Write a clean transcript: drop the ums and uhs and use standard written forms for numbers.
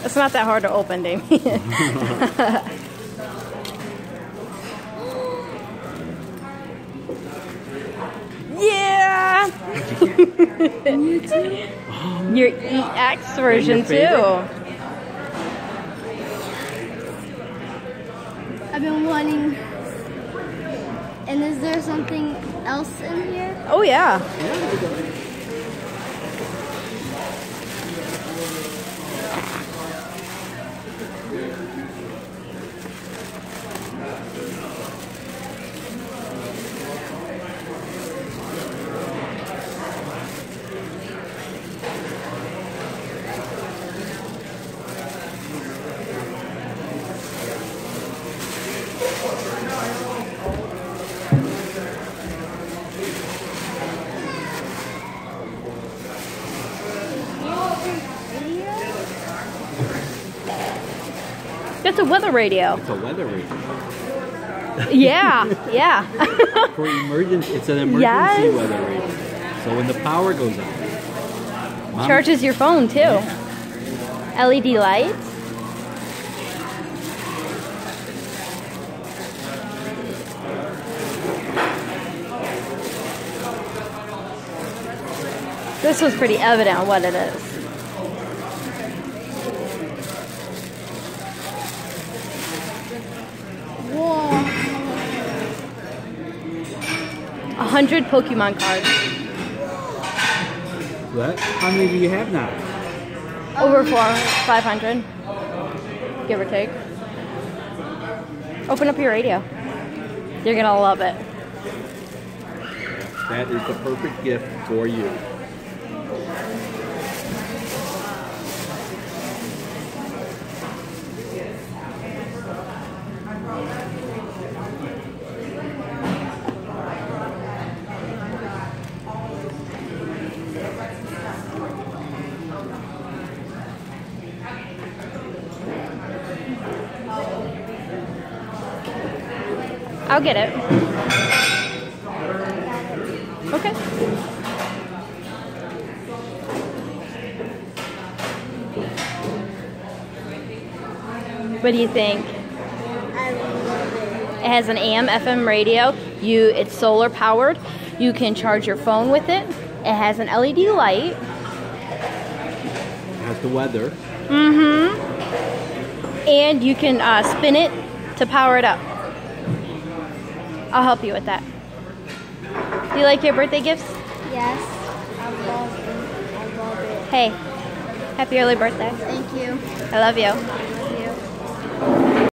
It's not that hard to open, Damien. Yeah! You too? Your EX version too. I've been wanting. And is there something else in here? Oh yeah. It's a weather radio. It's a weather radio. Yeah, yeah. For emergency, it's an emergency Yes. weather radio. So when the power goes out, Mom, Charges your phone too. Yeah. LED lights. This was pretty evident on what it is. Whoa. 100 Pokemon cards. What? How many do you have now? Over 500. Give or take. Open up your radio. You're gonna love it. That is the perfect gift for you. I'll get it. Okay. What do you think? I love it. It has an AM FM radio. It's solar powered. You can charge your phone with it. It has an LED light. It has the weather. Mm-hmm. And you can spin it to power it up. I'll help you with that. Do you like your birthday gifts? Yes. I love it. I love it. Hey, happy early birthday. Thank you. I love you.